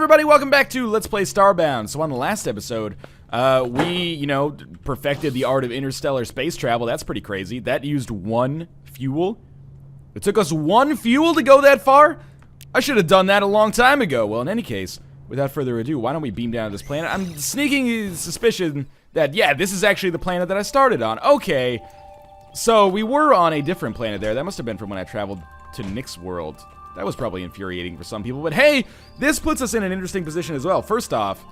everybody, welcome back to Let's Play Starbound. So on the last episode, we, perfected the art of interstellar space travel. That's pretty crazy. That used one fuel. It took us one fuel to go that far? I should have done that a long time ago. Well, in any case, without further ado, why don't we beam down to this planet? I'm sneaking suspicion that, yeah, this is actually the planet that I started on. Okay, so we were on a different planet there. That must have been from when I traveled to Nick's world. That was probably infuriating for some people, but hey, this puts us in an interesting position as well. First off,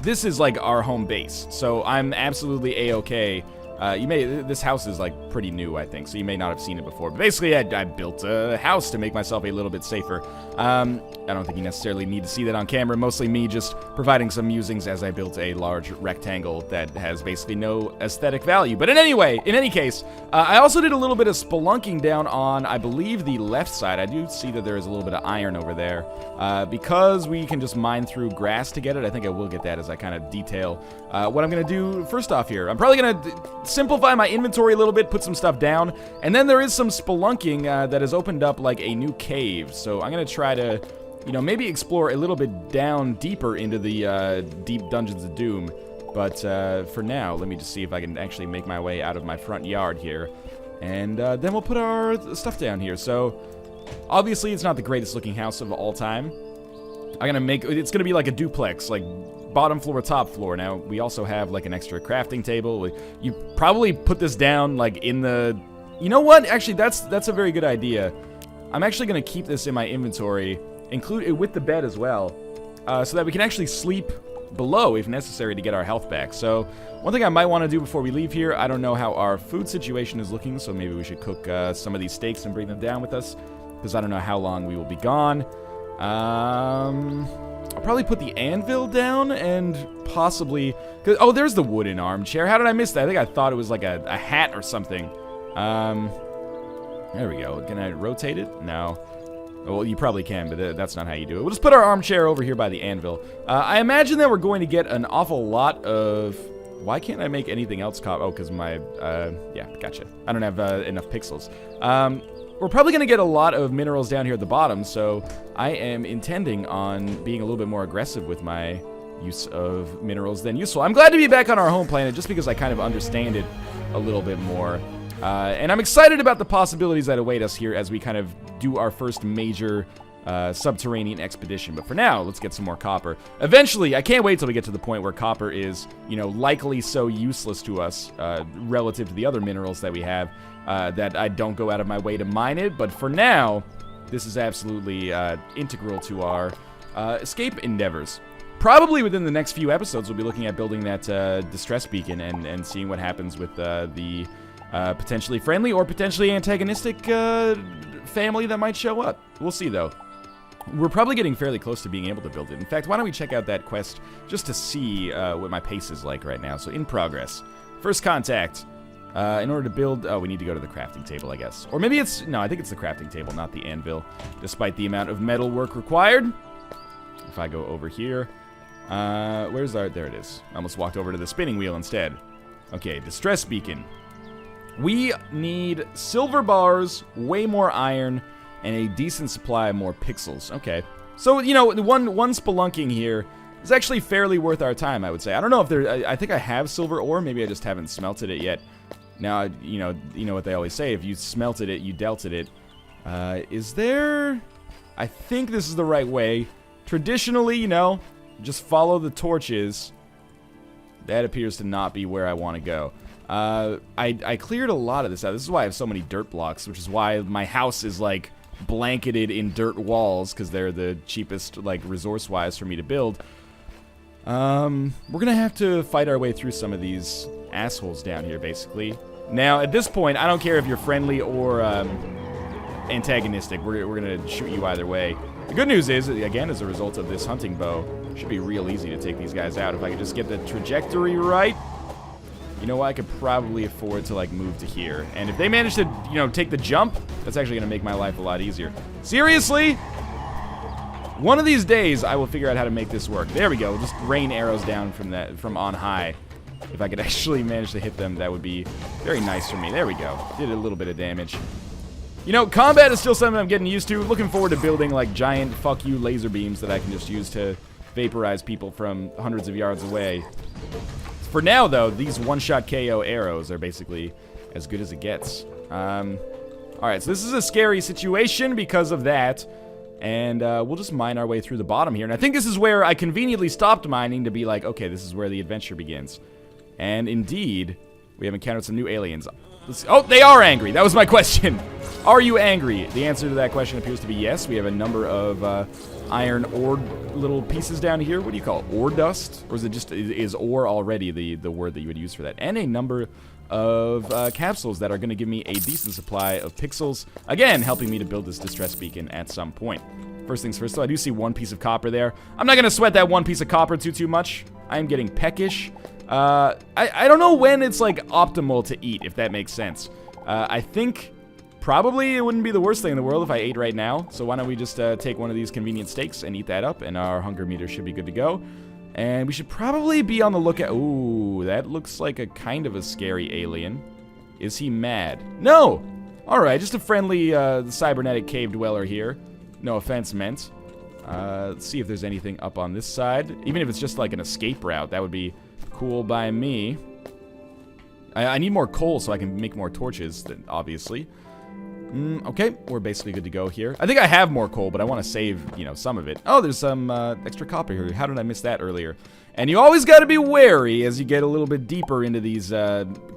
this is like our home base, so I'm absolutely a-okay. This house is like pretty new, I think, so you may not have seen it before. But basically, I built a house to make myself a little bit safer. I don't think you necessarily need to see that on camera. Mostly me just providing some musings as I built a large rectangle that has basically no aesthetic value. But in any case, I also did a little bit of spelunking down on, I believe, the left side. I do see that there is a little bit of iron over there. Because we can just mine through grass to get it, I think I will get that as I kind of detail what I'm going to do first off here. I'm probably going to simplify my inventory a little bit, put some stuff down, and then there is some spelunking that has opened up like a new cave. So I'm going to try to, maybe explore a little bit down deeper into the deep dungeons of doom. But for now, let me just see if I can actually make my way out of my front yard here. And then we'll put our stuff down here. So obviously it's not the greatest looking house of all time. It's gonna be like a duplex, like bottom floor, top floor. Now, we also have like an extra crafting table. You probably put this down like in the, you know what? Actually, that's a very good idea. I'm actually gonna keep this in my inventory, include it with the bed as well, so that we can actually sleep below if necessary to get our health back. So one thing I might want to do before we leave here, I don't know how our food situation is looking, so maybe we should cook some of these steaks and bring them down with us, because I don't know how long we will be gone. I'll probably put the anvil down and possibly... oh, there's the wooden armchair. How did I miss that? I think I thought it was like a hat or something. There we go. Can I rotate it? No. Well, you probably can, but that's not how you do it. We'll just put our armchair over here by the anvil. I imagine that we're going to get an awful lot of... Why can't I make anything else Oh, because my... yeah, gotcha. I don't have enough pixels. We're probably going to get a lot of minerals down here at the bottom, so I am intending on being a little bit more aggressive with my use of minerals than useful. I'm glad to be back on our home planet just because I kind of understand it a little bit more. And I'm excited about the possibilities that await us here as we kind of do our first major subterranean expedition. But for now, let's get some more copper. Eventually, I can't wait till we get to the point where copper is, likely so useless to us relative to the other minerals that we have that I don't go out of my way to mine it. But for now, this is absolutely integral to our escape endeavors. Probably within the next few episodes, we'll be looking at building that distress beacon and seeing what happens with the potentially friendly or potentially antagonistic family that might show up. We'll see, though. We're probably getting fairly close to being able to build it. In fact, why don't we check out that quest just to see what my pace is like right now. So, in progress. First contact. In order to build... Oh, we need to go to the crafting table, I guess. Or maybe it's... No, I think it's the crafting table, not the anvil. Despite the amount of metal work required. If I go over here... where's our... There it is. I almost walked over to the spinning wheel instead. Okay, distress beacon. We need silver bars, way more iron, and a decent supply of more pixels. Okay. So, one spelunking here is actually fairly worth our time, I would say. I don't know if there... I think I have silver ore. Maybe I just haven't smelted it yet. Now, you know what they always say. If you smelted it, you dealt it. Is there... I think this is the right way. Traditionally, just follow the torches. That appears to not be where I want to go. I cleared a lot of this out. This is why I have so many dirt blocks, which is why my house is, like, blanketed in dirt walls, because they're the cheapest, like, resource-wise for me to build. We're gonna have to fight our way through some of these assholes down here, basically. Now, at this point, I don't care if you're friendly or, antagonistic. We're gonna shoot you either way. The good news is, again, as a result of this hunting bow, it should be real easy to take these guys out. If I could just get the trajectory right, you know what, I could probably afford to, like, move to here. And if they manage to, take the jump, that's actually gonna make my life a lot easier. Seriously? One of these days, I will figure out how to make this work. There we go. Just rain arrows down from on high. If I could actually manage to hit them, that would be very nice for me. There we go. Did a little bit of damage. You know, combat is still something I'm getting used to. Looking forward to building, like, giant fuck you laser beams that I can just use to vaporize people from hundreds of yards away. For now, though, these one-shot KO arrows are basically as good as it gets. Alright, so this is a scary situation because of that. And we'll just mine our way through the bottom here. And I think this is where I conveniently stopped mining to be like, okay, this is where the adventure begins. And indeed, we have encountered some new aliens. Oh, they are angry. That was my question. Are you angry? The answer to that question appears to be yes. We have a number of iron ore little pieces down here. What do you call it? Ore dust? Or is it just, is ore already the word that you would use for that? And a number of capsules that are going to give me a decent supply of pixels. Again, helping me to build this distress beacon at some point. First things first, though, I do see one piece of copper there. I'm not going to sweat that one piece of copper too much. I am getting peckish. I don't know when it's, like, optimal to eat, if that makes sense. I think probably it wouldn't be the worst thing in the world if I ate right now. So why don't we just take one of these convenient steaks and eat that up, and our hunger meter should be good to go. And we should probably be on the lookout. Ooh, that looks like a kind of a scary alien. Is he mad? No! Alright, just a friendly cybernetic cave dweller here. No offense meant. Let's see if there's anything up on this side. Even if it's just like an escape route, that would be cool by me. I need more coal so I can make more torches, obviously. Okay, we're basically good to go here. I think I have more coal, but I want to save, you know, some of it. Oh, there's some extra copper here. How did I miss that earlier? And you always got to be wary as you get a little bit deeper into these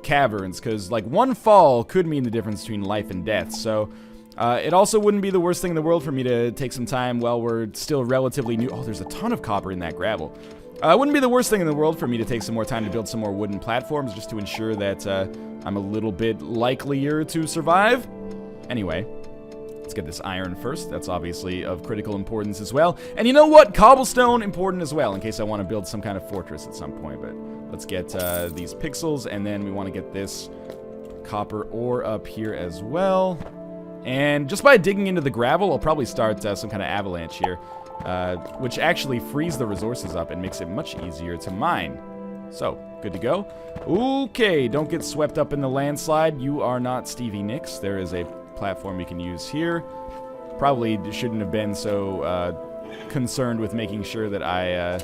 caverns, because, like, one fall could mean the difference between life and death. So, it also wouldn't be the worst thing in the world for me to take some time while we're still relatively new. Oh, there's a ton of copper in that gravel. It wouldn't be the worst thing in the world for me to take some more time to build some more wooden platforms, just to ensure that I'm a little bit likelier to survive. Anyway, let's get this iron first. That's obviously of critical importance as well. And you know what? Cobblestone, important as well, in case I want to build some kind of fortress at some point. But let's get these pixels, and then we want to get this copper ore up here as well. And just by digging into the gravel, I'll probably start some kind of avalanche here, which actually frees the resources up and makes it much easier to mine. So, good to go. Okay, don't get swept up in the landslide. You are not Stevie Nicks. There is a platform we can use here. Probably shouldn't have been so concerned with making sure that I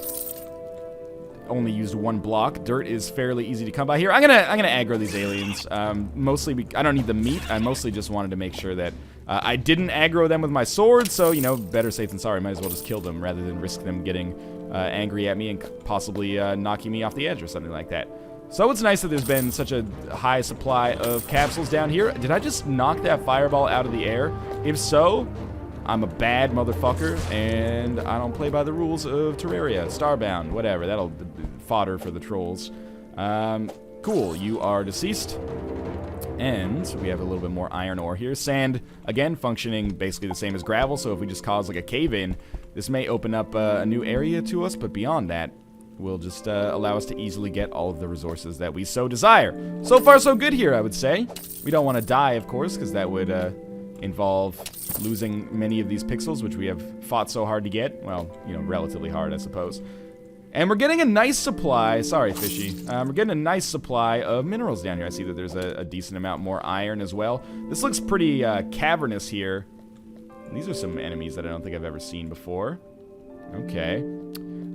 only used one block. Dirt is fairly easy to come by here. I'm gonna aggro these aliens. Mostly, I don't need the meat. I mostly just wanted to make sure that I didn't aggro them with my sword. So, you know, better safe than sorry. Might as well just kill them rather than risk them getting angry at me and possibly knocking me off the edge or something like that. So it's nice that there's been such a high supply of capsules down here. Did I just knock that fireball out of the air? If so, I'm a bad motherfucker, and I don't play by the rules of Terraria, Starbound, whatever. That'll fodder for the trolls. Cool, you are deceased. And we have a little bit more iron ore here. Sand, again, functioning basically the same as gravel, so if we just cause like a cave-in, this may open up a new area to us, but beyond that, will just allow us to easily get all of the resources that we so desire. So far, so good here, I would say. We don't want to die, of course, because that would involve losing many of these pixels, which we have fought so hard to get. Well, you know, relatively hard, I suppose. And we're getting a nice supply. Sorry, fishy. We're getting a nice supply of minerals down here. I see that there's a decent amount more iron as well. This looks pretty cavernous here. These are some enemies that I don't think I've ever seen before. Okay.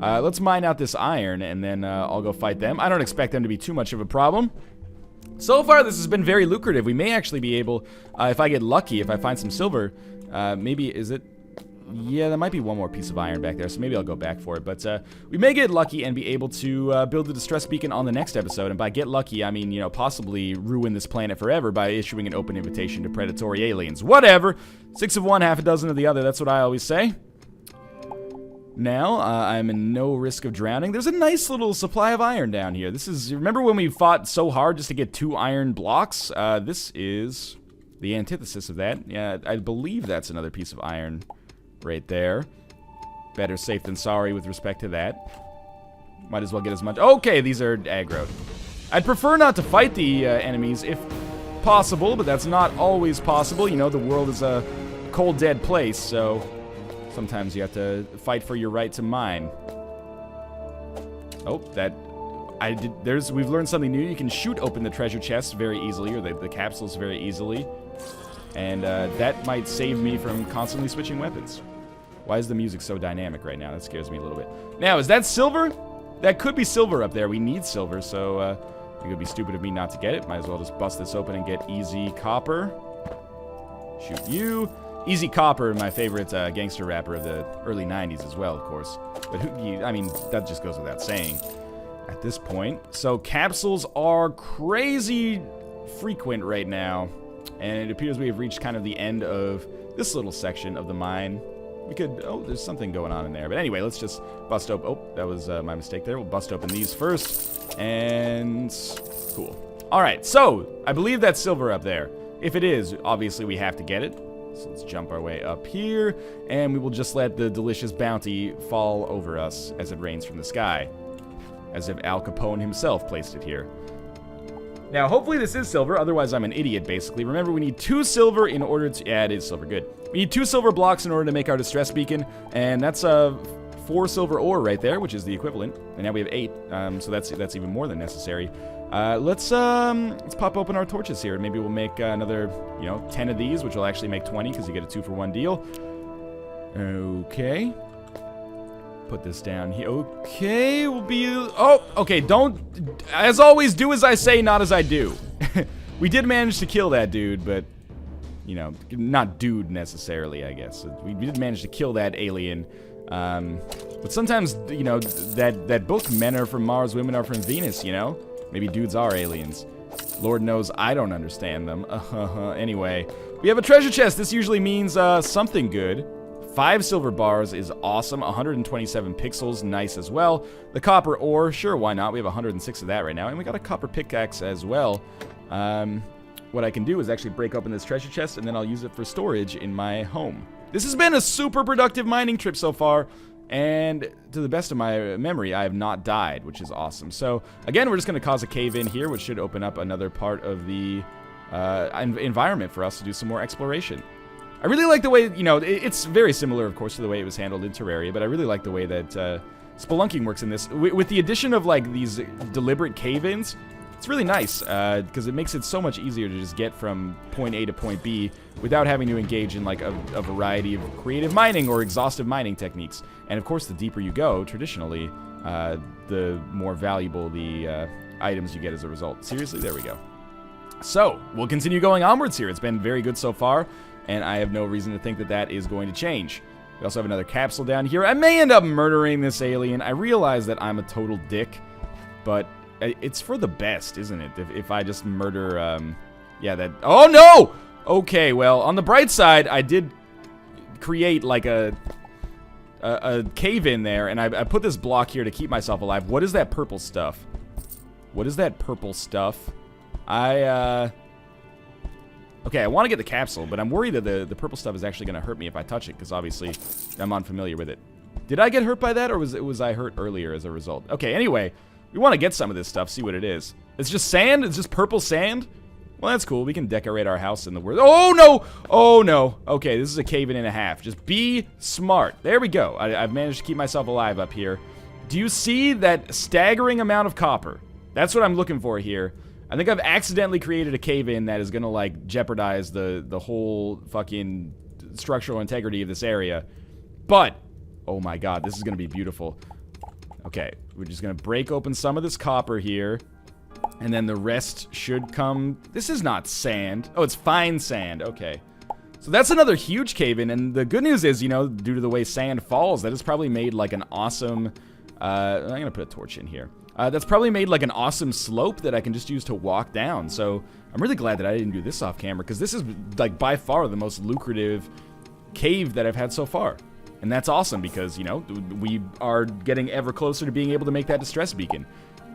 Let's mine out this iron, and then I'll go fight them. I don't expect them to be too much of a problem. So far, this has been very lucrative. We may actually be able, if I get lucky, if I find some silver, maybe, is it? Yeah, there might be one more piece of iron back there, so maybe I'll go back for it. But we may get lucky and be able to build the distress beacon on the next episode. And by get lucky, I mean, you know, possibly ruin this planet forever by issuing an open invitation to predatory aliens. Whatever. 6 of one, half a dozen of the other. That's what I always say. Now, I'm in no risk of drowning. There's a nice little supply of iron down here. This is, remember when we fought so hard just to get 2 iron blocks? This is the antithesis of that. Yeah, I believe that's another piece of iron right there. Better safe than sorry with respect to that. Might as well get as much. Okay, these are aggroed. I'd prefer not to fight the enemies if possible, but that's not always possible. You know, the world is a cold, dead place, so sometimes you have to fight for your right to mine. Oh, we've learned something new. You can shoot open the treasure chests very easily, or the capsules very easily. And that might save me from constantly switching weapons. Why is the music so dynamic right now? That scares me a little bit. Now, is that silver? That could be silver up there. We need silver, so it would be stupid of me not to get it. Might as well just bust this open and get easy copper. Shoot you. Easy Copper, my favorite gangster rapper of the early 90s as well, of course. But I mean, that just goes without saying at this point. So capsules are crazy frequent right now. And it appears we have reached kind of the end of this little section of the mine. We could... Oh, there's something going on in there. But anyway, let's just bust open... Oh, that was my mistake there. We'll bust open these first. And... Cool. Alright, so I believe that's silver up there. If it is, obviously we have to get it. So let's jump our way up here. And we will just let the delicious bounty fall over us as it rains from the sky. As if Al Capone himself placed it here. Now, hopefully this is silver, otherwise I'm an idiot, basically. Remember, we need 2 silver in order to... Yeah, it is silver, good. We need 2 silver blocks in order to make our distress beacon, and that's 4 silver ore right there, which is the equivalent. And now we have 8, so that's even more than necessary. Let's pop open our torches here, and maybe we'll make another, 10 of these, which will actually make 20, because you get a 2-for-1 deal. Okay. Put this down here. Okay, we'll be... Oh, okay, don't... As always, do as I say, not as I do. We did manage to kill that dude, but... not dude necessarily, I guess. We did manage to kill that alien. But sometimes, that book, men are from Mars, women are from Venus, Maybe dudes are aliens. Lord knows I don't understand them. Anyway, we have a treasure chest. This usually means something good. 5 silver bars is awesome. 127 pixels, nice as well. The copper ore, sure, why not? We have 106 of that right now. And we got a copper pickaxe as well. What I can do is actually break open this treasure chest, and then I'll use it for storage in my home. This has been a super productive mining trip so far. And to the best of my memory, I have not died, which is awesome. So, again, we're just going to cause a cave in here, which should open up another part of the environment for us to do some more exploration. I really like the way, it's very similar, of course, to the way it was handled in Terraria, but I really like the way that spelunking works in this. With the addition of, these deliberate cave-ins, it's really nice, because it makes it so much easier to just get from point A to point B without having to engage in, a variety of creative mining or exhaustive mining techniques. And, of course, the deeper you go, traditionally, the more valuable the items you get as a result. Seriously, there we go. So, we'll continue going onwards here. It's been very good so far. And I have no reason to think that that is going to change. We also have another capsule down here. I may end up murdering this alien. I realize that I'm a total dick. But it's for the best, isn't it? If I just murder, yeah, that... Oh, no! Okay, well, on the bright side, I did create, a cave in there. And I put this block here to keep myself alive. What is that purple stuff? What is that purple stuff? Okay, I want to get the capsule, but I'm worried that the purple stuff is actually going to hurt me if I touch it, because obviously I'm unfamiliar with it. Did I get hurt by that, or was I hurt earlier as a result? Okay, anyway, we want to get some of this stuff, see what it is. It's just sand? It's just purple sand? Well, that's cool. We can decorate our house in the world. Oh, no! Oh, no. Okay, this is a cave-in and a half. Just be smart. There we go. I've managed to keep myself alive up here. Do you see that staggering amount of copper? That's what I'm looking for here. I think I've accidentally created a cave-in that is gonna, jeopardize the whole fucking structural integrity of this area. But, oh my god, this is gonna be beautiful. Okay, we're just gonna break open some of this copper here. And then the rest should come... This is not sand. Oh, it's fine sand. Okay. So that's another huge cave-in, and the good news is, due to the way sand falls, that has probably made, an awesome... I'm gonna put a torch in here. That's probably made an awesome slope that I can just use to walk down. So I'm really glad that I didn't do this off camera, because this is by far the most lucrative cave that I've had so far. And that's awesome because, we are getting ever closer to being able to make that distress beacon.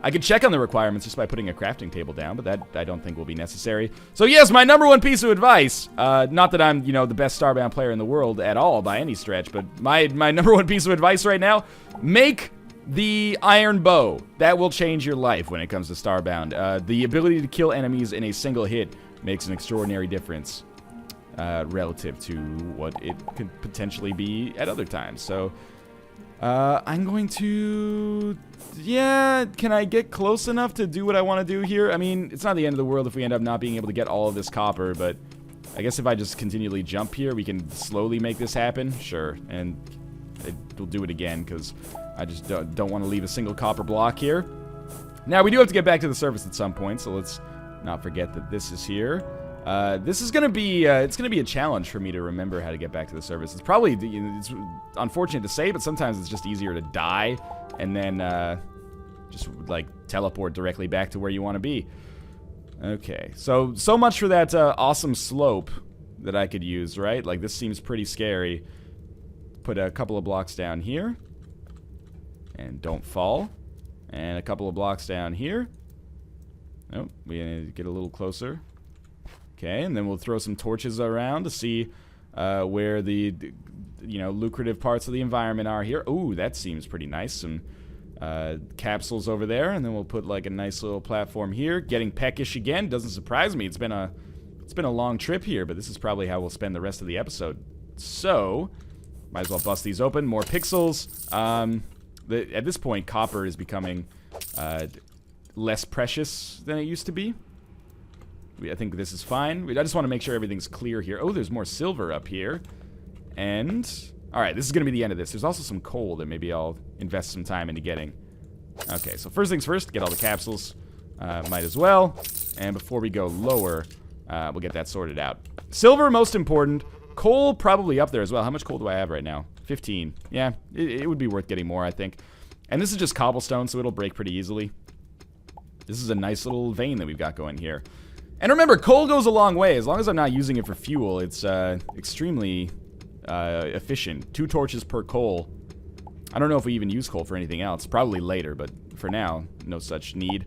I could check on the requirements just by putting a crafting table down, but that I don't think will be necessary. So yes, my number one piece of advice, not that I'm, the best Starbound player in the world at all by any stretch, but my number one piece of advice right now, make the iron bow. That will change your life when it comes to Starbound. The ability to kill enemies in a single hit makes an extraordinary difference relative to what it could potentially be at other times. So, I'm going to... Yeah, can I get close enough to do what I want to do here? I mean, it's not the end of the world if we end up not being able to get all of this copper, but I guess if I just continually jump here, we can slowly make this happen. Sure, and we'll do it again, because I just don't want to leave a single copper block here. Now, we do have to get back to the surface at some point, so let's not forget that this is here. This is gonna be, it's gonna be a challenge for me to remember how to get back to the surface. It's probably, it's unfortunate to say, but sometimes it's just easier to die, and then, just, like, teleport directly back to where you want to be. Okay, so much for that, awesome slope that I could use, right? Like, this seems pretty scary. Put a couple of blocks down here. And don't fall. And a couple of blocks down here. Oh, we need to get a little closer. Okay, and then we'll throw some torches around to see where the lucrative parts of the environment are here. Ooh, that seems pretty nice. Some capsules over there, and then we'll put like a nice little platform here. Getting peckish again doesn't surprise me. It's been a long trip here, but this is probably how we'll spend the rest of the episode. So, might as well bust these open. More pixels. At this point, copper is becoming less precious than it used to be. I think this is fine. I just want to make sure everything's clear here. Oh, there's more silver up here. And, alright, this is going to be the end of this. There's also some coal that maybe I'll invest some time into getting. Okay, so first things first, get all the capsules. Might as well. And before we go lower, we'll get that sorted out. Silver, most important. Coal, probably up there as well. How much coal do I have right now? 15. Yeah, it would be worth getting more, I think. And this is just cobblestone, so it'll break pretty easily. This is a nice little vein that we've got going here. And remember, coal goes a long way. As long as I'm not using it for fuel, it's extremely efficient. 2 torches per coal. I don't know if we even use coal for anything else. Probably later, but for now, no such need.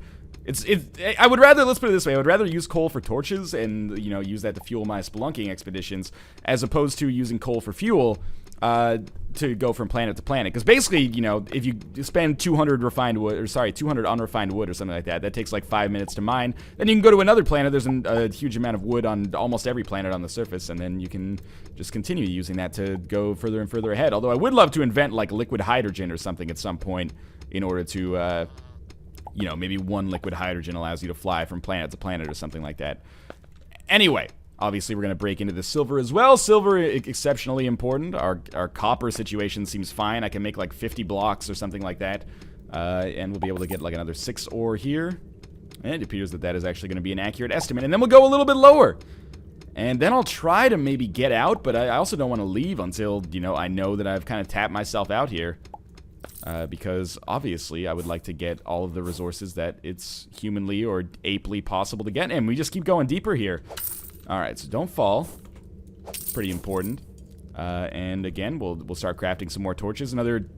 I would rather, let's put it this way, I would rather use coal for torches and, use that to fuel my spelunking expeditions, as opposed to using coal for fuel to go from planet to planet. Because basically, if you spend 200 refined wood, or sorry, 200 unrefined wood or something like that, that takes like 5 minutes to mine. Then you can go to another planet. There's a huge amount of wood on almost every planet on the surface, and then you can just continue using that to go further and further ahead. Although I would love to invent like liquid hydrogen or something at some point in order to, maybe one liquid hydrogen allows you to fly from planet to planet or something like that. Anyway. Obviously, we're going to break into the silver as well. Silver, exceptionally important. Our copper situation seems fine. I can make like 50 blocks or something like that. And we'll be able to get like another 6 ore here. And it appears that is actually going to be an accurate estimate. And then we'll go a little bit lower. And then I'll try to maybe get out, but I also don't want to leave until, I know that I've kind of tapped myself out here. Because obviously I would like to get all of the resources that it's humanly or apely possible to get. And we just keep going deeper here. Alright, so don't fall. It's pretty important. And again, we'll start crafting some more torches. Another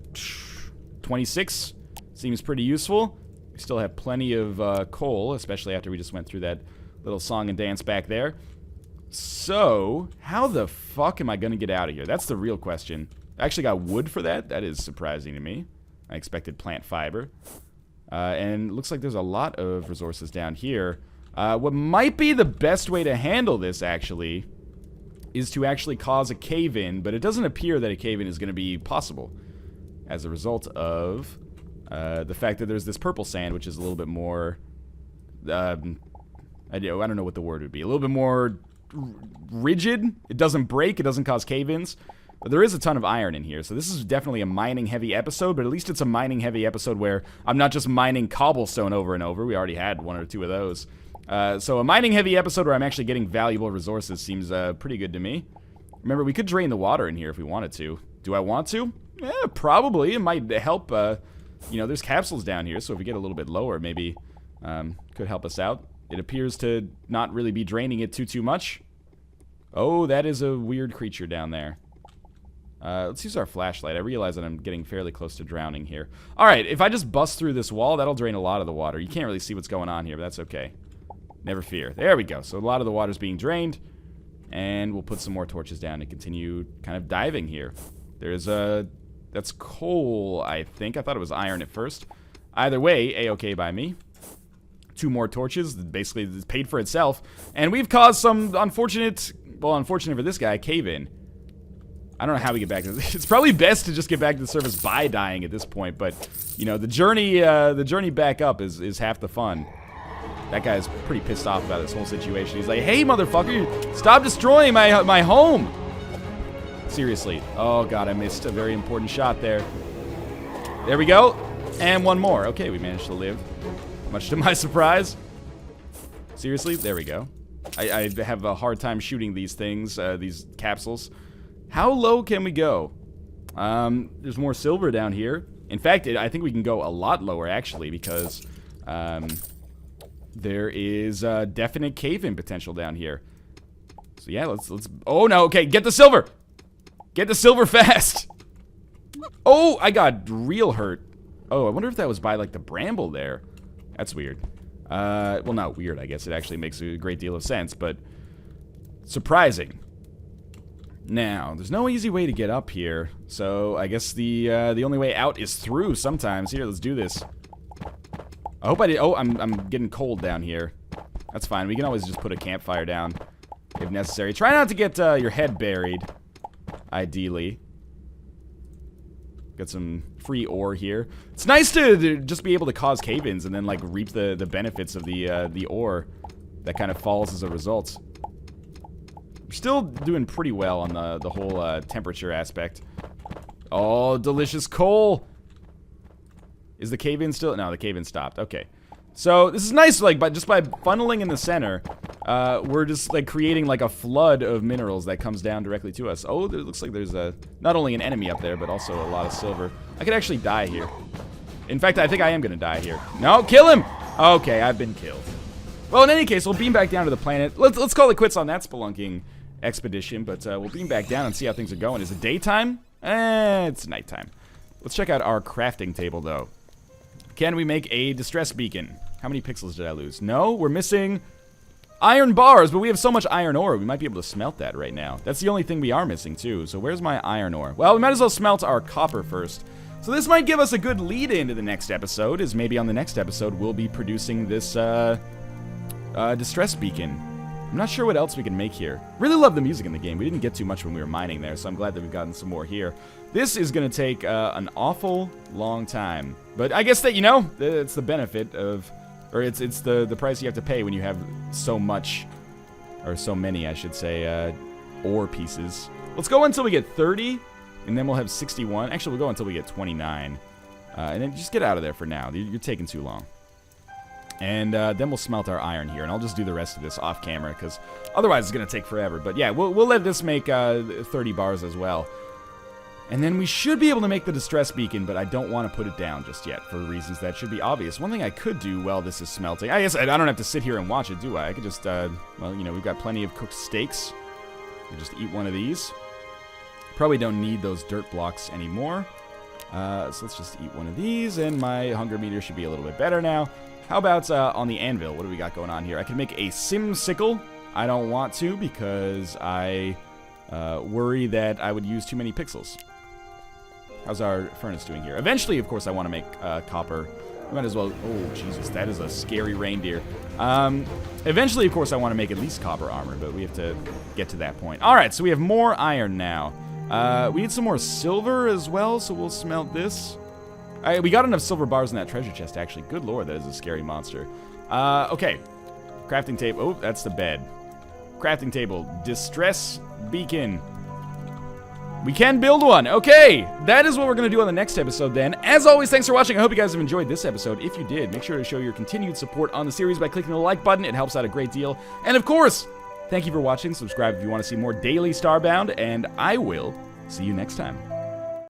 26 seems pretty useful. We still have plenty of coal, especially after we just went through that little song and dance back there. So, how the fuck am I going to get out of here? That's the real question. I actually got wood for that. That is surprising to me. I expected plant fiber. And it looks like there's a lot of resources down here. What might be the best way to handle this, actually, is to actually cause a cave-in, but it doesn't appear that a cave-in is going to be possible as a result of the fact that there's this purple sand, which is a little bit more, I don't know what the word would be, a little bit more rigid. It doesn't break, it doesn't cause cave-ins, but there is a ton of iron in here, so this is definitely a mining-heavy episode, but at least it's a mining-heavy episode where I'm not just mining cobblestone over and over. We already had 1 or 2 of those. So a mining-heavy episode where I'm actually getting valuable resources seems pretty good to me. Remember, we could drain the water in here if we wanted to. Do I want to? Yeah, probably. It might help. There's capsules down here, so if we get a little bit lower, maybe could help us out. It appears to not really be draining it too much. Oh, that is a weird creature down there. Let's use our flashlight. I realize that I'm getting fairly close to drowning here. Alright, if I just bust through this wall, that'll drain a lot of the water. You can't really see what's going on here, but that's okay. Never fear. There we go. So a lot of the water's being drained. And we'll put some more torches down and continue kind of diving here. There's that's coal, I think. I thought it was iron at first. Either way, A-okay by me. 2 more torches. Basically, it's paid for itself. And we've caused some unfortunate for this guy, cave-in. I don't know how we get back to this. It's probably best to just get back to the surface by dying at this point. But, the journey back up is half the fun. That guy's pretty pissed off about this whole situation. He's like, hey, motherfucker, stop destroying my home. Seriously. Oh, God, I missed a very important shot there. There we go. And one more. Okay, we managed to live. Much to my surprise. Seriously? There we go. I have a hard time shooting these things, these capsules. How low can we go? There's more silver down here. In fact, I think we can go a lot lower, actually, because there is definite cave-in potential down here. So yeah, let's. Oh no! Okay, get the silver. Get the silver fast. Oh, I got real hurt. Oh, I wonder if that was by like the bramble there. That's weird. Well, not weird. I guess it actually makes a great deal of sense, but surprising. Now, there's no easy way to get up here, so I guess the only way out is through sometimes. Here, let's do this. I hope I did. Oh, I'm getting cold down here. That's fine. We can always just put a campfire down if necessary. Try not to get your head buried, ideally. Get some free ore here. It's nice to just be able to cause cave-ins and then like reap the benefits of the ore that kind of falls as a result. We're still doing pretty well on the whole temperature aspect. Oh, delicious coal. Is the cave-in still? No, the cave-in stopped. Okay. So, this is nice, like, just by funneling in the center, we're just, like, creating, like, a flood of minerals that comes down directly to us. Oh, it looks like there's not only an enemy up there, but also a lot of silver. I could actually die here. In fact, I think I am gonna die here. No, kill him! Okay, I've been killed. Well, in any case, we'll beam back down to the planet. Let's call it quits on that spelunking expedition, but we'll beam back down and see how things are going. Is it daytime? It's nighttime. Let's check out our crafting table, though. Can we make a distress beacon? How many pixels did I lose? No, we're missing iron bars, but we have so much iron ore, we might be able to smelt that right now. That's the only thing we are missing, too. So where's my iron ore? Well, we might as well smelt our copper first. So this might give us a good lead into the next episode, as maybe on the next episode we'll be producing this distress beacon. I'm not sure what else we can make here. Really love the music in the game. We didn't get too much when we were mining there, so I'm glad that we've gotten some more here. This is going to take an awful long time. But I guess that, you know, it's the benefit of... Or it's the price you have to pay when you have so much, or so many, I should say, ore pieces. Let's go until we get 30, and then we'll have 61. Actually, we'll go until we get 29. And then just get out of there for now. You're taking too long. And then we'll smelt our iron here, and I'll just do the rest of this off camera, because otherwise it's going to take forever. But yeah, we'll let this make 30 bars as well. And then we should be able to make the distress beacon, but I don't want to put it down just yet, for reasons that should be obvious. One thing I could do while this is smelting, I guess I don't have to sit here and watch it, do I? I could just, well, you know, we've got plenty of cooked steaks. We'll just eat one of these. Probably don't need those dirt blocks anymore. So let's just eat one of these, and my hunger meter should be a little bit better now. How about on the anvil? What do we got going on here? I can make a sim sickle. I don't want to because I worry that I would use too many pixels. How's our furnace doing here? Eventually, of course, I want to make copper. I might as well... Oh, Jesus, that is a scary reindeer. Eventually, of course, I want to make at least copper armor, but we have to get to that point. All right, so we have more iron now. We need some more silver as well, so we'll smelt this. We got enough silver bars in that treasure chest, actually. Good lord, that is a scary monster. Okay. Crafting table. Oh, that's the bed. Crafting table. Distress beacon. We can build one. Okay. That is what we're going to do on the next episode then. As always, thanks for watching. I hope you guys have enjoyed this episode. If you did, make sure to show your continued support on the series by clicking the like button. It helps out a great deal. And of course, thank you for watching. Subscribe if you want to see more daily Starbound, and I will see you next time.